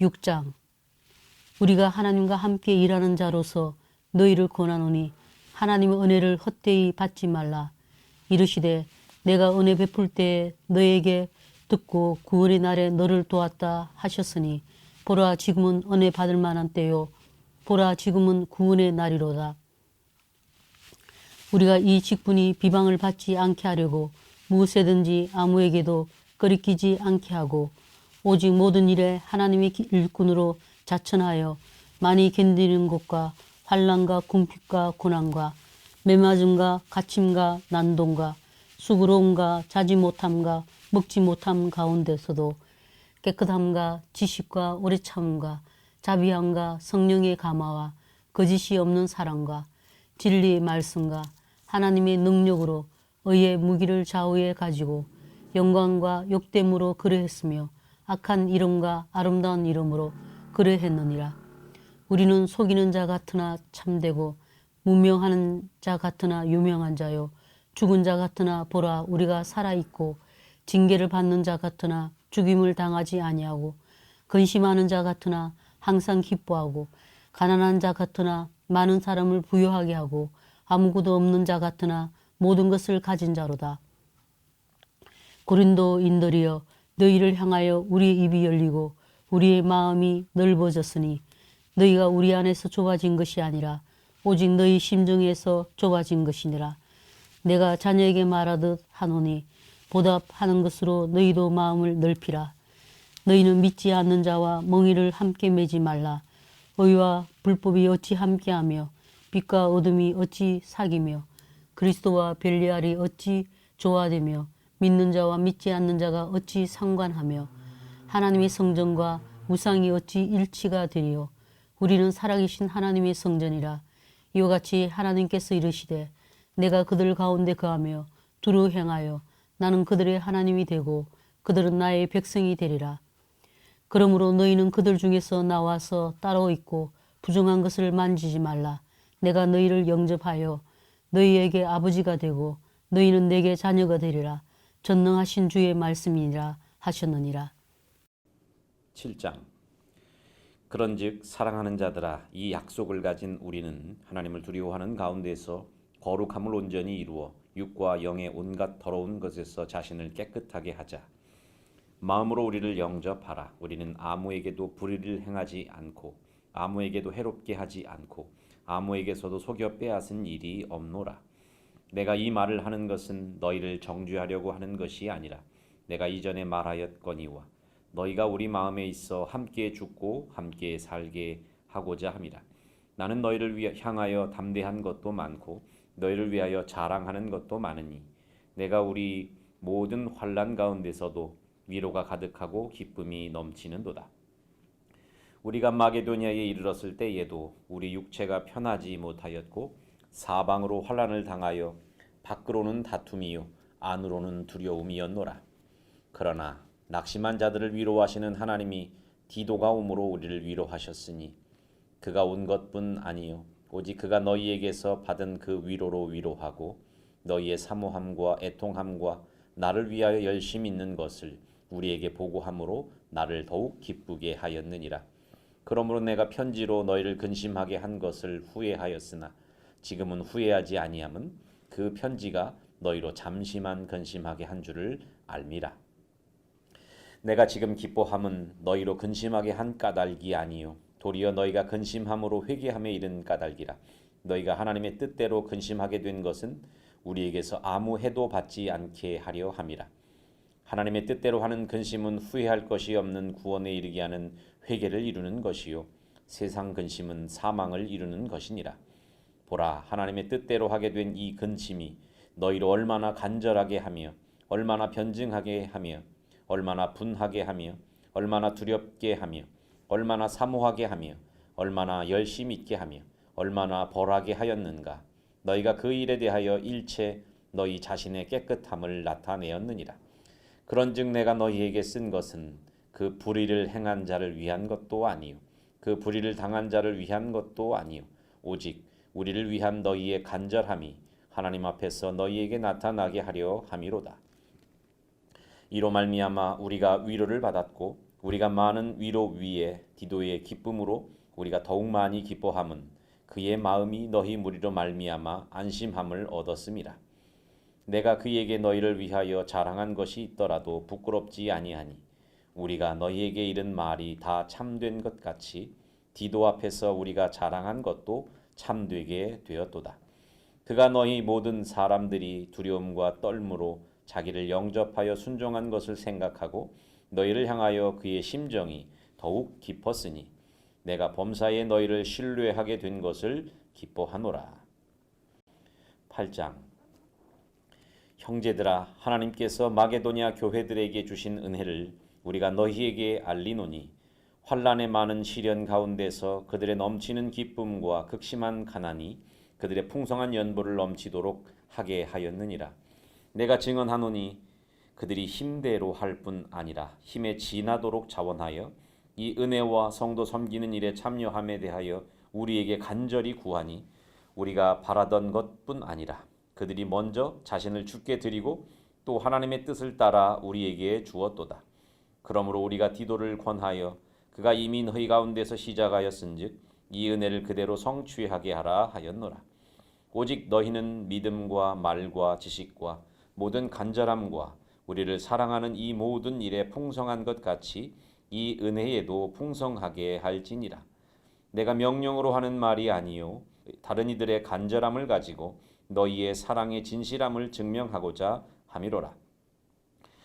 6장. 우리가 하나님과 함께 일하는 자로서 너희를 권하노니 하나님의 은혜를 헛되이 받지 말라. 이르시되 내가 은혜 베풀 때에 너에게 듣고 구원의 날에 너를 도왔다 하셨으니 보라 지금은 은혜 받을 만한 때요 보라 지금은 구원의 날이로다. 우리가 이 직분이 비방을 받지 않게 하려고 무엇이든지 아무에게도 거리끼지 않게 하고 오직 모든 일에 하나님의 일꾼으로 자천하여 많이 견디는 것과 환난과 궁핍과 고난과 매맞음과 갇힘과 난동과 수고로움과 자지 못함과 먹지 못함 가운데서도 깨끗함과 지식과 오래 참음과 자비함과 성령의 감화와 거짓이 없는 사랑과 진리의 말씀과 하나님의 능력으로 의의 무기를 좌우에 가지고 영광과 욕됨으로 그러했으며 악한 이름과 아름다운 이름으로 그러했느니라. 우리는 속이는 자 같으나 참되고 무명하는 자 같으나 유명한 자요 죽은 자 같으나 보라 우리가 살아있고 징계를 받는 자 같으나 죽임을 당하지 아니하고 근심하는 자 같으나 항상 기뻐하고 가난한 자 같으나 많은 사람을 부유하게 하고 아무것도 없는 자 같으나 모든 것을 가진 자로다. 고린도인들이여 너희를 향하여 우리의 입이 열리고 우리의 마음이 넓어졌으니 너희가 우리 안에서 좁아진 것이 아니라 오직 너희 심정에서 좁아진 것이니라. 내가 자녀에게 말하듯 하노니 보답하는 것으로 너희도 마음을 넓히라. 너희는 믿지 않는 자와 멍에를 함께 매지 말라. 의와 불법이 어찌 함께하며 빛과 어둠이 어찌 사귀며 그리스도와 벨리알이 어찌 조화되며 믿는 자와 믿지 않는 자가 어찌 상관하며 하나님의 성전과 우상이 어찌 일치가 되리요. 우리는 살아계신 하나님의 성전이라. 이와 같이 하나님께서 이르시되 내가 그들 가운데 거하며 두루 행하여 나는 그들의 하나님이 되고 그들은 나의 백성이 되리라. 그러므로 너희는 그들 중에서 나와서 따로 있고 부정한 것을 만지지 말라. 내가 너희를 영접하여 너희에게 아버지가 되고 너희는 내게 자녀가 되리라. 전능하신 주의 말씀이니라 하셨느니라. 7장. 그런즉 사랑하는 자들아 이 약속을 가진 우리는 하나님을 두려워하는 가운데서 거룩함을 온전히 이루어 육과 영의 온갖 더러운 것에서 자신을 깨끗하게 하자. 마음으로 우리를 영접하라. 우리는 아무에게도 불의를 행하지 않고 아무에게도 해롭게 하지 않고 아무에게서도 속여 빼앗은 일이 없노라. 내가 이 말을 하는 것은 너희를 정죄하려고 하는 것이 아니라 내가 이전에 말하였거니와 너희가 우리 마음에 있어 함께 죽고 함께 살게 하고자 함이라. 나는 너희를 향하여 담대한 것도 많고 너희를 위하여 자랑하는 것도 많으니 내가 우리 모든 환난 가운데서도 위로가 가득하고 기쁨이 넘치는도다. 우리가 마게도냐에 이르렀을 때에도 우리 육체가 편하지 못하였고 사방으로 환난을 당하여 밖으로는 다툼이요 안으로는 두려움이었노라. 그러나 낙심한 자들을 위로하시는 하나님이 디도가 오므로 우리를 위로하셨으니 그가 온 것뿐 아니요 오직 그가 너희에게서 받은 그 위로로 위로하고 너희의 사모함과 애통함과 나를 위하여 열심 있는 것을 우리에게 보고함으로 나를 더욱 기쁘게 하였느니라. 그러므로 내가 편지로 너희를 근심하게 한 것을 후회하였으나 지금은 후회하지 아니함은 그 편지가 너희로 잠시만 근심하게 한 줄을 알미라. 내가 지금 기뻐함은 너희로 근심하게 한 까닭이 아니요 도리어 너희가 근심함으로 회개함에 이른 까닭이라. 너희가 하나님의 뜻대로 근심하게 된 것은 우리에게서 아무 해도 받지 않게 하려 함이라. 하나님의 뜻대로 하는 근심은 후회할 것이 없는 구원에 이르게 하는 회개를 이루는 것이요 세상 근심은 사망을 이루는 것이니라. 보라 하나님의 뜻대로 하게 된 이 근심이 너희로 얼마나 간절하게 하며 얼마나 변증하게 하며 얼마나 분하게 하며 얼마나 두렵게 하며 얼마나 사모하게 하며 얼마나 열심 있게 하며 얼마나 벌하게 하였는가. 너희가 그 일에 대하여 일체 너희 자신의 깨끗함을 나타내었느니라. 그런즉 내가 너희에게 쓴 것은 그 불의를 행한 자를 위한 것도 아니요 그 불의를 당한 자를 위한 것도 아니요 오직 우리를 위한 너희의 간절함이 하나님 앞에서 너희에게 나타나게 하려 함이로다. 이로 말미암아 우리가 위로를 받았고 우리가 많은 위로 위에 디도의 기쁨으로 우리가 더욱 많이 기뻐함은 그의 마음이 너희 무리로 말미암아 안심함을 얻었음이라. 내가 그에게 너희를 위하여 자랑한 것이 있더라도 부끄럽지 아니하니 우리가 너희에게 이른 말이 다 참된 것 같이 디도 앞에서 우리가 자랑한 것도 참되게 되었도다. 그가 너희 모든 사람들이 두려움과 떨므로 자기를 영접하여 순종한 것을 생각하고 너희를 향하여 그의 심정이 더욱 깊었으니 내가 범사에 너희를 신뢰하게 된 것을 기뻐하노라. 8장. 형제들아, 하나님께서 마게도냐 교회들에게 주신 은혜를 우리가 너희에게 알리노니 환난의 많은 시련 가운데서 그들의 넘치는 기쁨과 극심한 가난이 그들의 풍성한 연보를 넘치도록 하게 하였느니라. 내가 증언하노니 그들이 힘대로 할 뿐 아니라 힘에 지나도록 자원하여 이 은혜와 성도 섬기는 일에 참여함에 대하여 우리에게 간절히 구하니 우리가 바라던 것뿐 아니라 그들이 먼저 자신을 주께 드리고 또 하나님의 뜻을 따라 우리에게 주었도다. 그러므로 우리가 디도를 권하여 그가 이미 너희 가운데서 시작하였은즉 이 은혜를 그대로 성취하게 하라 하였노라. 오직 너희는 믿음과 말과 지식과 모든 간절함과 우리를 사랑하는 이 모든 일에 풍성한 것 같이 이 은혜에도 풍성하게 할지니라. 내가 명령으로 하는 말이 아니요 다른 이들의 간절함을 가지고 너희의 사랑의 진실함을 증명하고자 함이로라.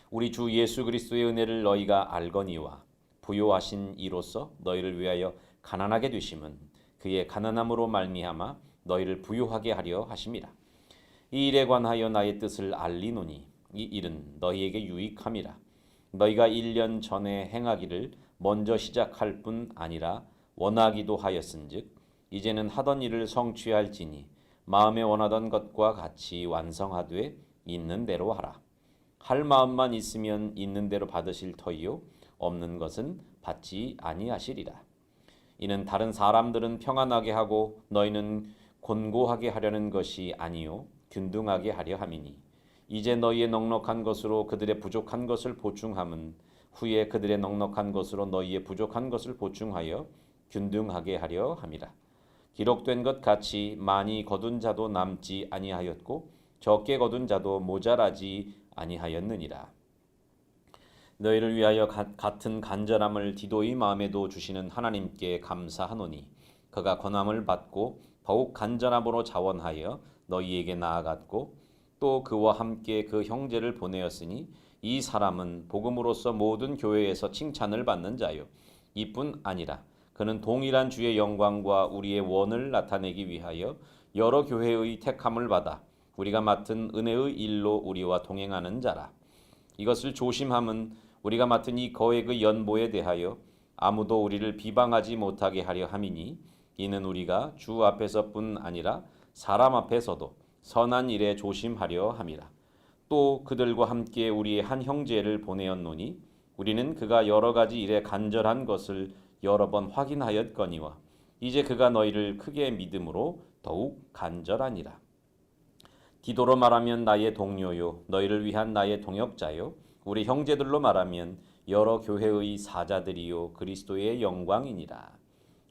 우리 주 예수 그리스도의 은혜를 너희가 알거니와 부요하신 이로써 너희를 위하여 가난하게 되심은 그의 가난함으로 말미암아 너희를 부요하게 하려 하심이라. 이 일에 관하여 나의 뜻을 알리노니 이 일은 너희에게 유익함이라. 너희가 1년 전에 행하기를 먼저 시작할 뿐 아니라 원하기도 하였은즉 이제는 하던 일을 성취할지니 마음에 원하던 것과 같이 완성하되 있는 대로 하라. 할 마음만 있으면 있는 대로 받으실 터이요 없는 것은 받지 아니하시리라. 이는 다른 사람들은 평안하게 하고 너희는 곤고하게 하려는 것이 아니요 균등하게 하려 함이니 이제 너희의 넉넉한 것으로 그들의 부족한 것을 보충함은 후에 그들의 넉넉한 것으로 너희의 부족한 것을 보충하여 균등하게 하려 함이라. 기록된 것 같이 많이 거둔 자도 남지 아니하였고 적게 거둔 자도 모자라지 아니하였느니라. 너희를 위하여 같은 간절함을 디도의 마음에도 주시는 하나님께 감사하노니 그가 권함을 받고 더욱 간절함으로 자원하여 너희에게 나아갔고 또 그와 함께 그 형제를 보내었으니 이 사람은 복음으로서 모든 교회에서 칭찬을 받는 자요 이뿐 아니라 그는 동일한 주의 영광과 우리의 원을 나타내기 위하여 여러 교회의 택함을 받아 우리가 맡은 은혜의 일로 우리와 동행하는 자라. 이것을 조심함은 우리가 맡은 이 거액의 연보에 대하여 아무도 우리를 비방하지 못하게 하려 함이니 이는 우리가 주 앞에서뿐 아니라 사람 앞에서도 선한 일에 조심하려 함이라. 또 그들과 함께 우리의 한 형제를 보내었노니 우리는 그가 여러 가지 일에 간절한 것을 여러 번 확인하였거니와 이제 그가 너희를 크게 믿음으로 더욱 간절하니라. 디도로 말하면 나의 동료요 너희를 위한 나의 동역자요 우리 형제들로 말하면 여러 교회의 사자들이요 그리스도의 영광이니라.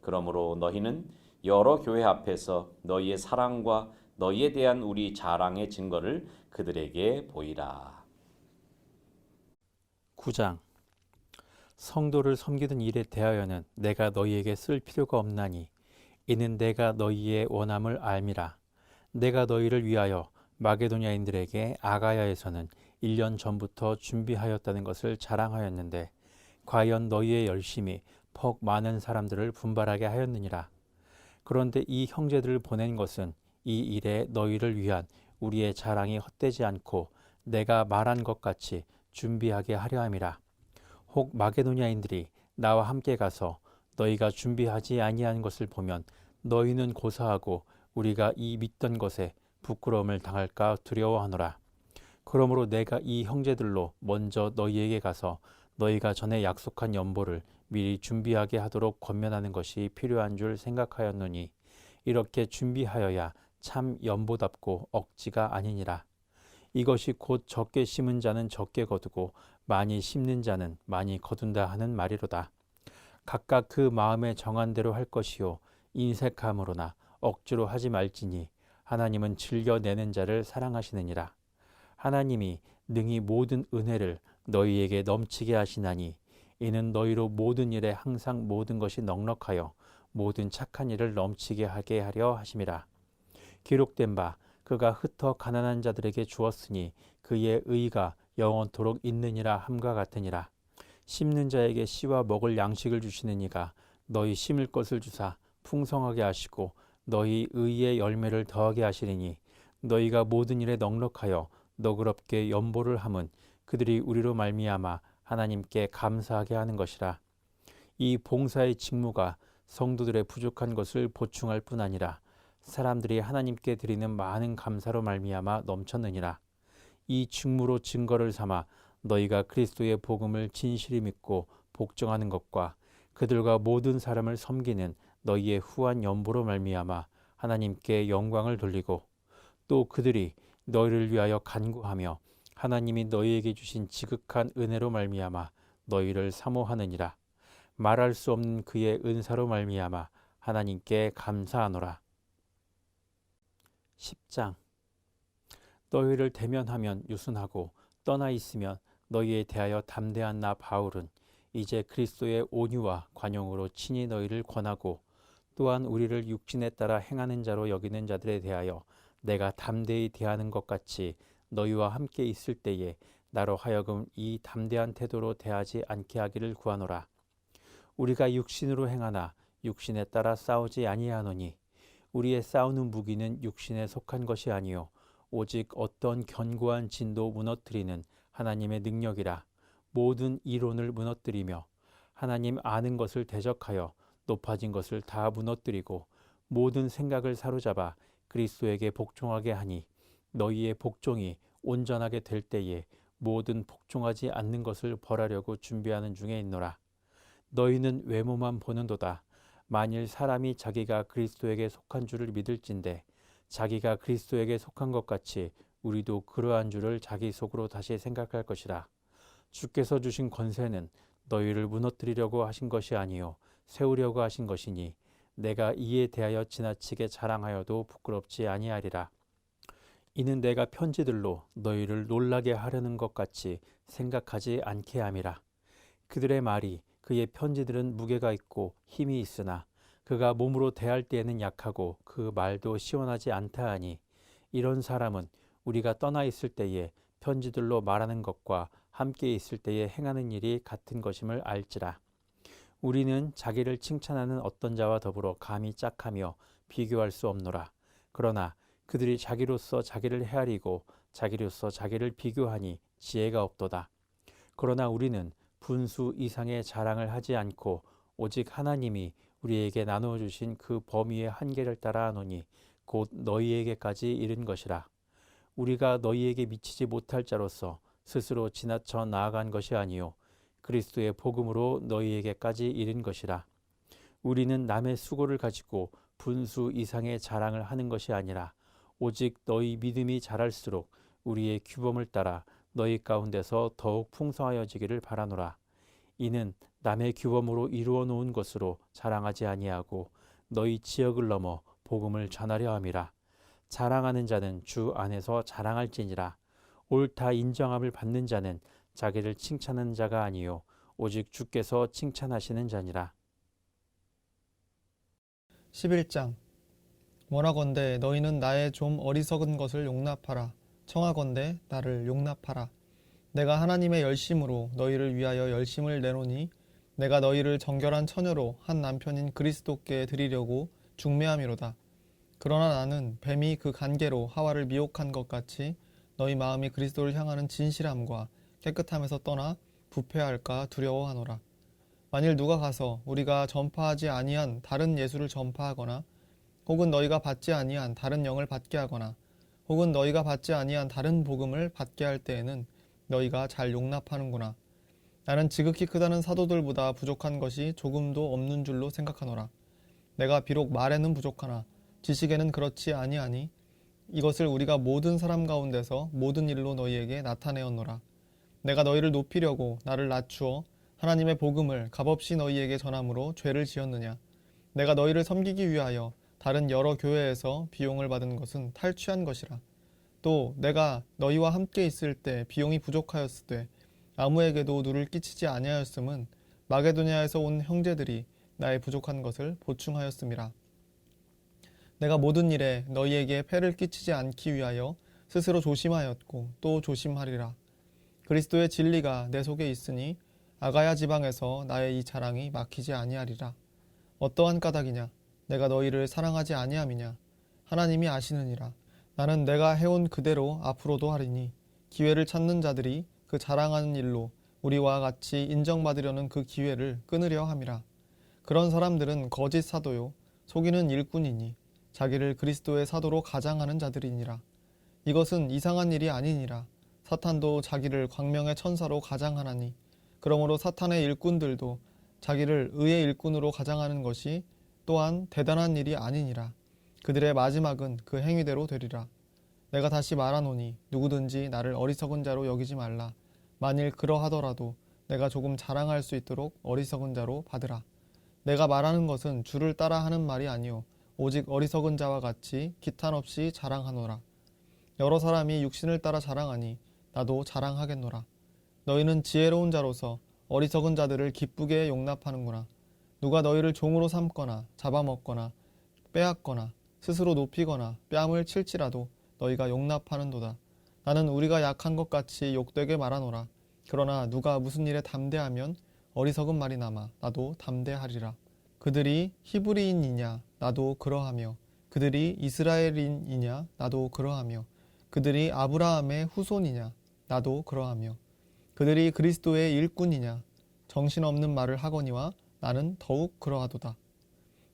그러므로 너희는 여러 교회 앞에서 너희의 사랑과 너희에 대한 우리 자랑의 증거를 그들에게 보이라. 9장. 성도를 섬기는 일에 대하여는 내가 너희에게 쓸 필요가 없나니 이는 내가 너희의 원함을 알미라. 내가 너희를 위하여 마게도냐인들에게 아가야에서는 1년 전부터 준비하였다는 것을 자랑하였는데 과연 너희의 열심이 퍽 많은 사람들을 분발하게 하였느니라. 그런데 이 형제들을 보낸 것은 이 일에 너희를 위한 우리의 자랑이 헛되지 않고 내가 말한 것 같이 준비하게 하려 함이라. 혹 마게도냐인들이 나와 함께 가서 너희가 준비하지 아니한 것을 보면 너희는 고사하고 우리가 이 믿던 것에 부끄러움을 당할까 두려워하노라. 그러므로 내가 이 형제들로 먼저 너희에게 가서 너희가 전에 약속한 연보를 미리 준비하게 하도록 권면하는 것이 필요한 줄 생각하였노니 이렇게 준비하여야 참 연보답고 억지가 아니니라. 이것이 곧 적게 심은 자는 적게 거두고 많이 심는 자는 많이 거둔다 하는 말이로다. 각각 그 마음에 정한 대로 할 것이요 인색함으로나 억지로 하지 말지니 하나님은 즐겨내는 자를 사랑하시느니라. 하나님이 능히 모든 은혜를 너희에게 넘치게 하시나니 이는 너희로 모든 일에 항상 모든 것이 넉넉하여 모든 착한 일을 넘치게 하게 하려 하심이라. 기록된 바 그가 흩어 가난한 자들에게 주었으니 그의 의가 영원토록 있느니라 함과 같으니라. 심는 자에게 씨와 먹을 양식을 주시는 이가 너희 심을 것을 주사 풍성하게 하시고 너희 의의 열매를 더하게 하시리니 너희가 모든 일에 넉넉하여 너그럽게 연보를 함은 그들이 우리로 말미암아 하나님께 감사하게 하는 것이라. 이 봉사의 직무가 성도들의 부족한 것을 보충할 뿐 아니라 사람들이 하나님께 드리는 많은 감사로 말미암아 넘쳤느니라. 이 직무로 증거를 삼아 너희가 그리스도의 복음을 진실히 믿고 복종하는 것과 그들과 모든 사람을 섬기는 너희의 후한 연보로 말미암아 하나님께 영광을 돌리고 또 그들이 너희를 위하여 간구하며 하나님이 너희에게 주신 지극한 은혜로 말미암아 너희를 사모하느니라. 말할 수 없는 그의 은사로 말미암아 하나님께 감사하노라. 10장. 너희를 대면하면 유순하고 떠나 있으면 너희에 대하여 담대한 나 바울은 이제 그리스도의 온유와 관용으로 친히 너희를 권하고 또한 우리를 육신에 따라 행하는 자로 여기는 자들에 대하여 내가 담대히 대하는 것 같이 너희와 함께 있을 때에 나로 하여금 이 담대한 태도로 대하지 않게 하기를 구하노라. 우리가 육신으로 행하나 육신에 따라 싸우지 아니하노니 우리의 싸우는 무기는 육신에 속한 것이 아니요 오직 어떤 견고한 진도 무너뜨리는 하나님의 능력이라. 모든 이론을 무너뜨리며 하나님 아는 것을 대적하여 높아진 것을 다 무너뜨리고 모든 생각을 사로잡아 그리스도에게 복종하게 하니 너희의 복종이 온전하게 될 때에 모든 복종하지 않는 것을 벌하려고 준비하는 중에 있노라. 너희는 외모만 보는도다. 만일 사람이 자기가 그리스도에게 속한 줄을 믿을진대 자기가 그리스도에게 속한 것 같이 우리도 그러한 줄을 자기 속으로 다시 생각할 것이라. 주께서 주신 권세는 너희를 무너뜨리려고 하신 것이 아니요 세우려고 하신 것이니 내가 이에 대하여 지나치게 자랑하여도 부끄럽지 아니하리라. 이는 내가 편지들로 너희를 놀라게 하려는 것 같이 생각하지 않게 함이라. 그들의 말이 그의 편지들은 무게가 있고 힘이 있으나 그가 몸으로 대할 때에는 약하고 그 말도 시원하지 않다 하니 이런 사람은 우리가 떠나 있을 때에 편지들로 말하는 것과 함께 있을 때에 행하는 일이 같은 것임을 알지라. 우리는 자기를 칭찬하는 어떤 자와 더불어 감히 짝하며 비교할 수 없노라. 그러나 그들이 자기로서 자기를 헤아리고 자기로서 자기를 비교하니 지혜가 없도다. 그러나 우리는 분수 이상의 자랑을 하지 않고 오직 하나님이 우리에게 나누어 주신 그 범위의 한계를 따라 하노니 곧 너희에게까지 이른 것이라. 우리가 너희에게 미치지 못할 자로서 스스로 지나쳐 나아간 것이 아니요 그리스도의 복음으로 너희에게까지 이른 것이라. 우리는 남의 수고를 가지고 분수 이상의 자랑을 하는 것이 아니라 오직 너희 믿음이 자랄수록 우리의 규범을 따라 너희 가운데서 더욱 풍성하여지기를 바라노라. 이는 남의 규범으로 이루어 놓은 것으로 자랑하지 아니하고 너희 지역을 넘어 복음을 전하려 함이라. 자랑하는 자는 주 안에서 자랑할지니라. 옳다 인정함을 받는 자는 자기를 칭찬하는 자가 아니요 오직 주께서 칭찬하시는 자니라. 11장. 원하건대 너희는 나의 좀 어리석은 것을 용납하라. 청하건대 나를 용납하라. 내가 하나님의 열심으로 너희를 위하여 열심을 내노니 내가 너희를 정결한 처녀로 한 남편인 그리스도께 드리려고 중매함이로다. 그러나 나는 뱀이 그 간계로 하와를 미혹한 것 같이 너희 마음이 그리스도를 향하는 진실함과 깨끗함에서 떠나 부패할까 두려워하노라. 만일 누가 가서 우리가 전파하지 아니한 다른 예수를 전파하거나 혹은 너희가 받지 아니한 다른 영을 받게 하거나 혹은 너희가 받지 아니한 다른 복음을 받게 할 때에는 너희가 잘 용납하는구나. 나는 지극히 크다는 사도들보다 부족한 것이 조금도 없는 줄로 생각하노라. 내가 비록 말에는 부족하나 지식에는 그렇지 아니하니 이것을 우리가 모든 사람 가운데서 모든 일로 너희에게 나타내었노라. 내가 너희를 높이려고 나를 낮추어 하나님의 복음을 값없이 너희에게 전함으로 죄를 지었느냐? 내가 너희를 섬기기 위하여 다른 여러 교회에서 비용을 받은 것은 탈취한 것이라. 또 내가 너희와 함께 있을 때 비용이 부족하였으되 아무에게도 누를 끼치지 아니하였음은 마게도냐에서 온 형제들이 나의 부족한 것을 보충하였음이라. 내가 모든 일에 너희에게 폐를 끼치지 않기 위하여 스스로 조심하였고 또 조심하리라. 그리스도의 진리가 내 속에 있으니 아가야 지방에서 나의 이 자랑이 막히지 아니하리라. 어떠한 까닭이냐? 내가 너희를 사랑하지 아니함이냐? 하나님이 아시느니라. 나는 내가 해온 그대로 앞으로도 하리니 기회를 찾는 자들이 그 자랑하는 일로 우리와 같이 인정받으려는 그 기회를 끊으려 함이라. 그런 사람들은 거짓 사도요 속이는 일꾼이니 자기를 그리스도의 사도로 가장하는 자들이니라. 이것은 이상한 일이 아니니라. 사탄도 자기를 광명의 천사로 가장하나니 그러므로 사탄의 일꾼들도 자기를 의의 일꾼으로 가장하는 것이 또한 대단한 일이 아니니라. 그들의 마지막은 그 행위대로 되리라. 내가 다시 말하노니 누구든지 나를 어리석은 자로 여기지 말라. 만일 그러하더라도 내가 조금 자랑할 수 있도록 어리석은 자로 받으라. 내가 말하는 것은 주를 따라 하는 말이 아니요 오직 어리석은 자와 같이 기탄 없이 자랑하노라. 여러 사람이 육신을 따라 자랑하니 나도 자랑하겠노라. 너희는 지혜로운 자로서 어리석은 자들을 기쁘게 용납하는구나. 누가 너희를 종으로 삼거나 잡아먹거나 빼앗거나 스스로 높이거나 뺨을 칠지라도 너희가 용납하는도다. 나는 우리가 약한 것 같이 욕되게 말하노라. 그러나 누가 무슨 일에 담대하면 어리석은 말이 남아 나도 담대하리라. 그들이 히브리인이냐 나도 그러하며 그들이 이스라엘인이냐 나도 그러하며 그들이 아브라함의 후손이냐 나도 그러하며 그들이 그리스도의 일꾼이냐 정신없는 말을 하거니와 나는 더욱 그러하도다.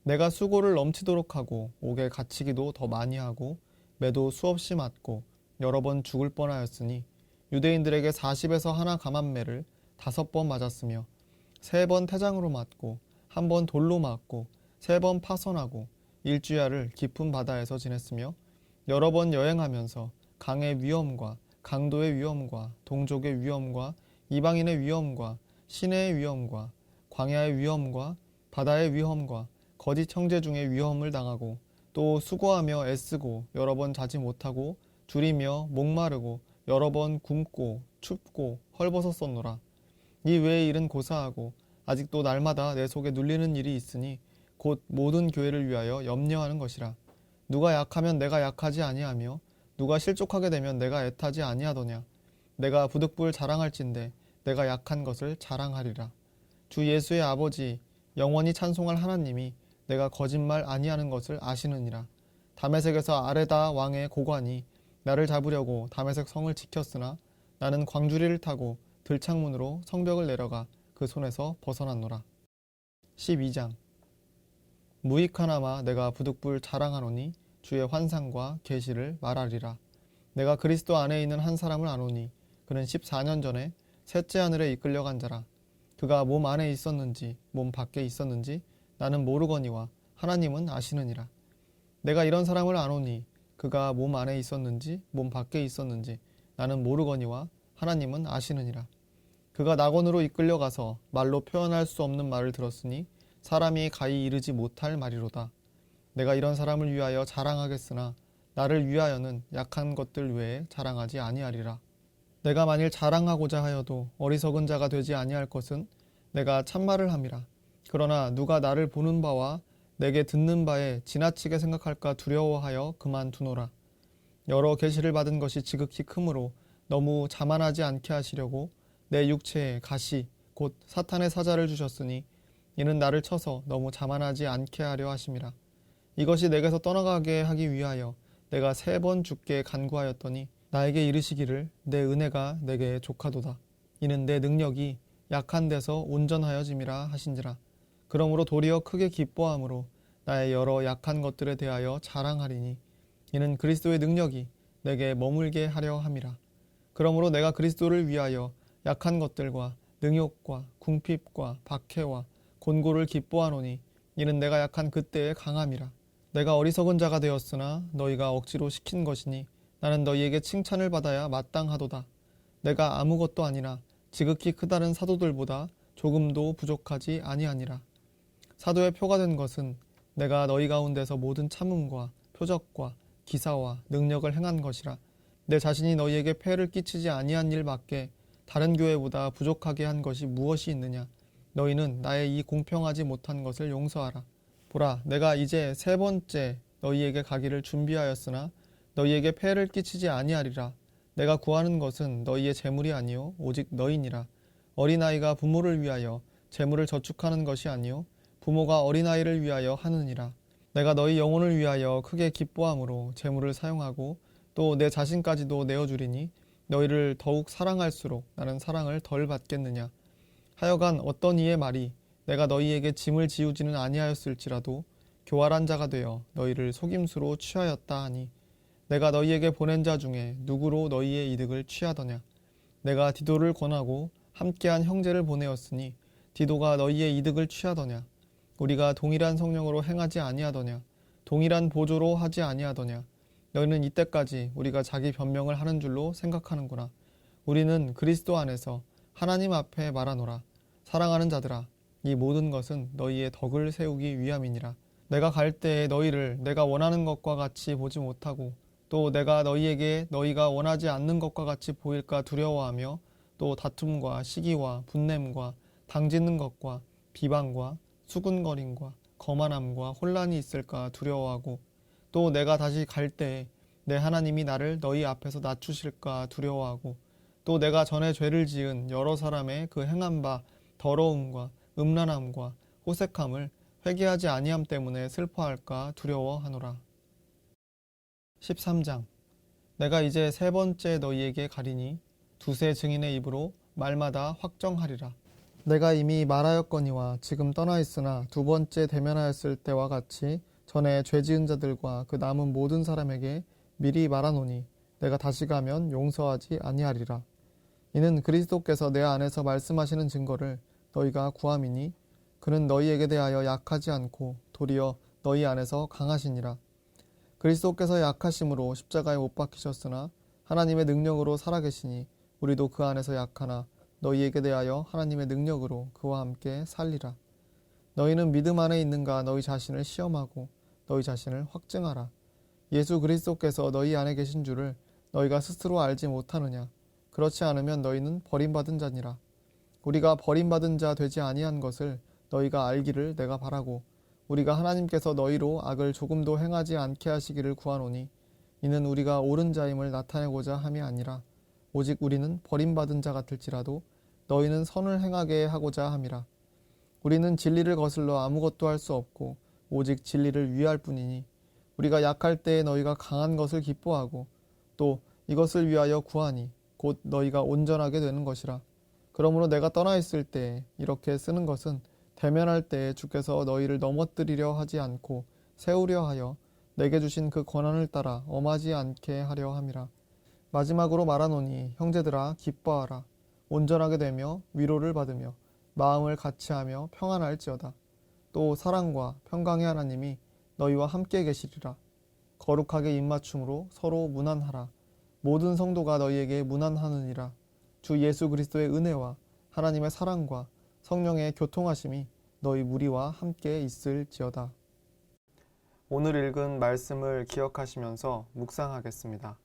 내가 수고를 넘치도록 하고 옥에 갇히기도 더 많이 하고 매도 수없이 맞고 여러 번 죽을 뻔하였으니 유대인들에게 40에서 하나 감한매를 5번 맞았으며 3번 태장으로 맞고 1번 돌로 맞고 3번 파선하고 일주야를 깊은 바다에서 지냈으며 여러 번 여행하면서 강의 위험과 강도의 위험과 동족의 위험과 이방인의 위험과 시내의 위험과 광야의 위험과 바다의 위험과 거짓 형제 중에 위험을 당하고 또 수고하며 애쓰고 여러 번 자지 못하고 줄이며 목마르고 여러 번 굶고 춥고 헐벗었었노라. 이 외의 일은 고사하고 아직도 날마다 내 속에 눌리는 일이 있으니 곧 모든 교회를 위하여 염려하는 것이라. 누가 약하면 내가 약하지 아니하며 누가 실족하게 되면 내가 애타지 아니하더냐. 내가 부득불 자랑할진대 내가 약한 것을 자랑하리라. 주 예수의 아버지 영원히 찬송할 하나님이 내가 거짓말 아니하는 것을 아시느니라. 다메섹에서 아레다 왕의 고관이 나를 잡으려고 다메섹 성을 지켰으나 나는 광주리를 타고 들창문으로 성벽을 내려가 그 손에서 벗어났노라. 12장 무익하나마 내가 부득불 자랑하노니 주의 환상과 계시를 말하리라. 내가 그리스도 안에 있는 한 사람을 아노니 그는 14년 전에 셋째 하늘에 이끌려간 자라. 그가 몸 안에 있었는지 몸 밖에 있었는지 나는 모르거니와 하나님은 아시느니라. 내가 이런 사람을 아노니 그가 몸 안에 있었는지 몸 밖에 있었는지 나는 모르거니와 하나님은 아시느니라. 그가 낙원으로 이끌려가서 말로 표현할 수 없는 말을 들었으니 사람이 가히 이르지 못할 말이로다. 내가 이런 사람을 위하여 자랑하겠으나 나를 위하여는 약한 것들 외에 자랑하지 아니하리라. 내가 만일 자랑하고자 하여도 어리석은 자가 되지 아니할 것은 내가 참말을 함이라. 그러나 누가 나를 보는 바와 내게 듣는 바에 지나치게 생각할까 두려워하여 그만두노라. 여러 계시를 받은 것이 지극히 크므로 너무 자만하지 않게 하시려고 내 육체에 가시 곧 사탄의 사자를 주셨으니 이는 나를 쳐서 너무 자만하지 않게 하려 하심이라. 이것이 내게서 떠나가게 하기 위하여 내가 3번 주께 간구하였더니 나에게 이르시기를 내 은혜가 내게 족하도다. 이는 내 능력이 약한 데서 온전하여짐이라 하신지라. 그러므로 도리어 크게 기뻐함으로 나의 여러 약한 것들에 대하여 자랑하리니 이는 그리스도의 능력이 내게 머물게 하려 함이라. 그러므로 내가 그리스도를 위하여 약한 것들과 능욕과 궁핍과 박해와 곤고를 기뻐하노니 이는 내가 약한 그때의 강함이라. 내가 어리석은 자가 되었으나 너희가 억지로 시킨 것이니 나는 너희에게 칭찬을 받아야 마땅하도다. 내가 아무것도 아니라 지극히 크다는 사도들보다 조금도 부족하지 아니하니라. 사도의 표가 된 것은 내가 너희 가운데서 모든 참음과 표적과 기사와 능력을 행한 것이라. 내 자신이 너희에게 폐를 끼치지 아니한 일밖에 다른 교회보다 부족하게 한 것이 무엇이 있느냐. 너희는 나의 이 공평하지 못한 것을 용서하라. 보라, 내가 이제 세 번째 너희에게 가기를 준비하였으나 너희에게 폐를 끼치지 아니하리라. 내가 구하는 것은 너희의 재물이 아니요 오직 너희니라. 어린아이가 부모를 위하여 재물을 저축하는 것이 아니요 부모가 어린아이를 위하여 하느니라. 내가 너희 영혼을 위하여 크게 기뻐함으로 재물을 사용하고 또 내 자신까지도 내어주리니 너희를 더욱 사랑할수록 나는 사랑을 덜 받겠느냐. 하여간 어떤 이의 말이 내가 너희에게 짐을 지우지는 아니하였을지라도 교활한 자가 되어 너희를 속임수로 취하였다 하니 내가 너희에게 보낸 자 중에 누구로 너희의 이득을 취하더냐. 내가 디도를 권하고 함께한 형제를 보내었으니 디도가 너희의 이득을 취하더냐. 우리가 동일한 성령으로 행하지 아니하더냐. 동일한 보조로 하지 아니하더냐. 너희는 이때까지 우리가 자기 변명을 하는 줄로 생각하는구나. 우리는 그리스도 안에서 하나님 앞에 말하노라. 사랑하는 자들아, 이 모든 것은 너희의 덕을 세우기 위함이니라. 내가 갈 때에 너희를 내가 원하는 것과 같이 보지 못하고 또 내가 너희에게 너희가 원하지 않는 것과 같이 보일까 두려워하며 또 다툼과 시기와 분냄과 당짓는 것과 비방과 수군거림과 거만함과 혼란이 있을까 두려워하고 또 내가 다시 갈 때에 내 하나님이 나를 너희 앞에서 낮추실까 두려워하고 또 내가 전에 죄를 지은 여러 사람의 그 행한 바 더러움과 음란함과 호색함을 회개하지 아니함 때문에 슬퍼할까 두려워하노라. 13장. 내가 이제 세 번째 너희에게 가리니 두세 증인의 입으로 말마다 확정하리라. 내가 이미 말하였거니와 지금 떠나 있으나 두 번째 대면하였을 때와 같이 전에 죄 지은 자들과 그 남은 모든 사람에게 미리 말하노니 내가 다시 가면 용서하지 아니하리라. 이는 그리스도께서 내 안에서 말씀하시는 증거를 너희가 구함이니 그는 너희에게 대하여 약하지 않고 도리어 너희 안에서 강하시니라. 그리스도께서 약하심으로 십자가에 못 박히셨으나 하나님의 능력으로 살아계시니 우리도 그 안에서 약하나 너희에게 대하여 하나님의 능력으로 그와 함께 살리라. 너희는 믿음 안에 있는가 너희 자신을 시험하고 너희 자신을 확증하라. 예수 그리스도께서 너희 안에 계신 줄을 너희가 스스로 알지 못하느냐. 그렇지 않으면 너희는 버림받은 자니라. 우리가 버림받은 자 되지 아니한 것을 너희가 알기를 내가 바라고 우리가 하나님께서 너희로 악을 조금도 행하지 않게 하시기를 구하노니 이는 우리가 옳은 자임을 나타내고자 함이 아니라 오직 우리는 버림받은 자 같을지라도 너희는 선을 행하게 하고자 함이라. 우리는 진리를 거슬러 아무것도 할 수 없고 오직 진리를 위할 뿐이니 우리가 약할 때에 너희가 강한 것을 기뻐하고 또 이것을 위하여 구하니 곧 너희가 온전하게 되는 것이라. 그러므로 내가 떠나 있을 때에 이렇게 쓰는 것은 대면할 때에 주께서 너희를 넘어뜨리려 하지 않고 세우려 하여 내게 주신 그 권한을 따라 엄하지 않게 하려 함이라. 마지막으로 말하노니 형제들아 기뻐하라. 온전하게 되며 위로를 받으며 마음을 같이하며 평안할지어다. 또 사랑과 평강의 하나님이 너희와 함께 계시리라. 거룩하게 입맞춤으로 서로 문안하라. 모든 성도가 너희에게 문안하느니라. 주 예수 그리스도의 은혜와 하나님의 사랑과 성령의 교통하심이 너희 무리와 함께 있을지어다. 오늘 읽은 말씀을 기억하시면서 묵상하겠습니다.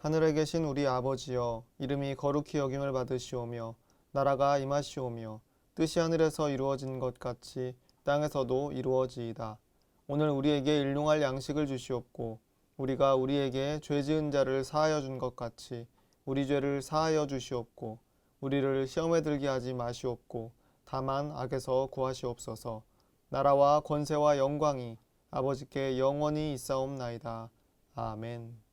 하늘에 계신 우리 아버지여, 이름이 거룩히 여김을 받으시오며 나라가 임하시오며 뜻이 하늘에서 이루어진 것 같이 땅에서도 이루어지이다. 오늘 우리에게 일용할 양식을 주시옵고 우리가 우리에게 죄 지은 자를 사하여 준 것 같이 우리 죄를 사하여 주시옵고 우리를 시험에 들게 하지 마시옵고 다만 악에서 구하시옵소서. 나라와 권세와 영광이 아버지께 영원히 있사옵나이다. 아멘.